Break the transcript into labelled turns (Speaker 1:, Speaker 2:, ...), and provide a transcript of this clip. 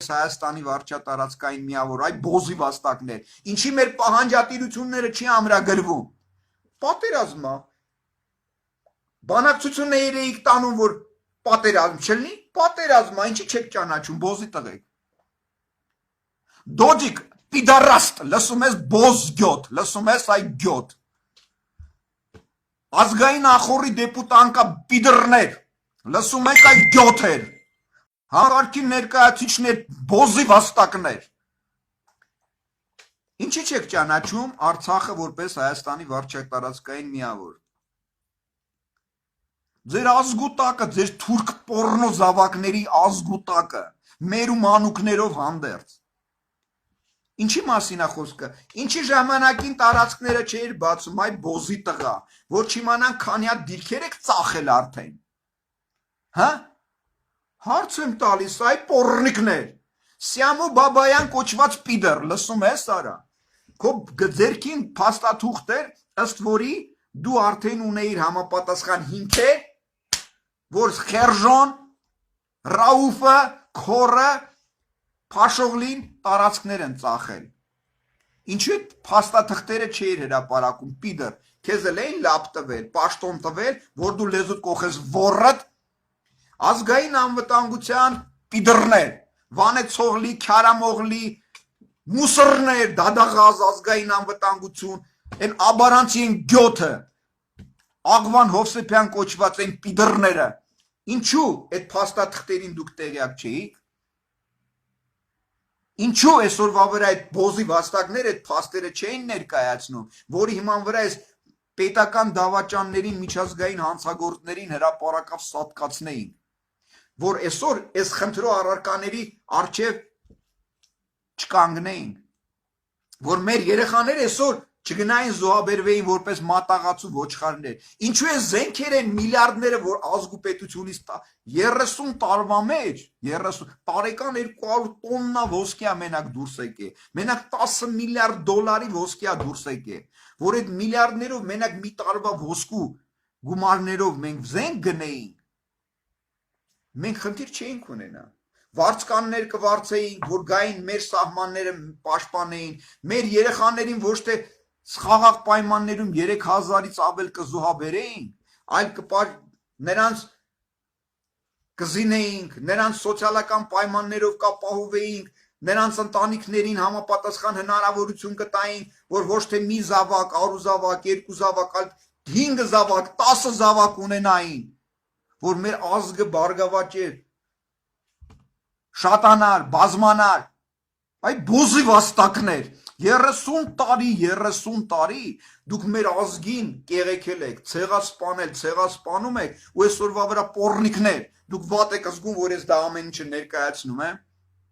Speaker 1: Հայաստանի վարչատարածքային միավոր, այ բոզի վաստակներ, ինչի մեր պահանջատիրությունները չի ամրագրվում, պատերազմա, բանակցություններ էիք տանում, որ պատերազմ չլինի, պատերազմա, ինչի չեք ճանաչում, բոզի տղեկ, դոջիկ, պիդարաստ, լսում ես բոզ գյոտ, լսում ես այ գյոտ, ազգային ախորի դեպուտանկա պիդրներ, լսում եք այ գյոթեր, Հաղարքի ներկայացիչներ, բոզի վաստակներ, ինչի չեք ճանաչում Արցախը որպես Հայաստանի վարչատարածքային միավոր, ձեր ազգուտակը, ձեր թուրք պորնո զավակների ազգուտակը, մեր ու մանուկներով հանդերձ, ինչի մասին է խոսքը, ինչի ժամանակին տարածքները չէր բացում, այ բոզի տղա, որ չիմանան քանի հատ դիրքեր եք ծախել արդեն, հա? Հարց եմ տալիս, այ պորնիկներ, Սյամո Բաբայան կոչված պիդր, լսում ես արա, քո ձերքին փաստաթուղթ էր, ըստ որի դու արդեն ունեիր համապատասխան հիմքեր, որ Խերժոն, Ռաուֆը, Քորը, Փաշովլին տարածքներ են ծախել, ինչու այդ փաստաթղթերը չէիր հրապարակում, պիդր, քեզ էլ էին լապ տվել, պաշտոն տվել, որ դու լեզուդ կոխես ոռդ, ազգային անվտանգության պիդրներ, Վանեցողլի, Քյարամողլի, մուսրներ, դադաղազ ազգային անվտանգություն, են աբարանցի են գյոթը, Աղվան Հովսեփյան կոչված են պիդրները, ինչու այդ փաստաթղթերին դուք տեղյակ չէիք, ինչու այսօրվա վրա այդ բոզի վաստակները այդ փաստերը չէին ներկայացնում, որի հիման վրա այս պետական դավաճաններին, միջազգային հանցագործներին հրապարակավ սատկացնեին, որ այսօր այս խնդրո առարկաների առջև չկանգնեին, որ մեր երեխաները այսօր չգնային զոհաբերվեին որպես մատաղացու ոչխարներ, ինչու է զենքեր են միլիարդները, որ ազգու պետությունից 30 տարվա մեջ, 30 տարեկան 200 տոննա ոսկյա մենակ դուրս եկե, մենակ 10 միլիարդ դոլարի ոսկյա դուրս եկե, որ այդ միլիարդներով մենակ մի տարվա ոսկու գումարներով մենք զենք գնեինք, մենք խնդիր չէինք ունենա, վարձկաններ կվարձեինք, որ գային մեր սահմանները պաշտպանեին, մեր երեխաներին ոչ թե խաղաղ պայմաններում 3000-ից ավել կզոհաբերեին, այլ նրանց կզինեինք, նրանց սոցիալական պայմաններով կապահովեինք, նրանց ընտանիքներին համապատասխան հնարավորություն կտայինք, որ ոչ թե մի զավակ, առու զավակ, երկու զավակ, այլ 5 զավակ, 10 զավակ ունենային, որ մեր ազգը բարգավաճեր, շատանար, բազմանար, այ բոզի վաստակներ, 30 տարի դուք մեր ազգին կեղեքել եք, ցեղասպանում եք ու այսօրվա վրա պոռնիկներ, դուք վատ եք զգում, որ ես դա ամեն ինչը ներկայացնում եմ,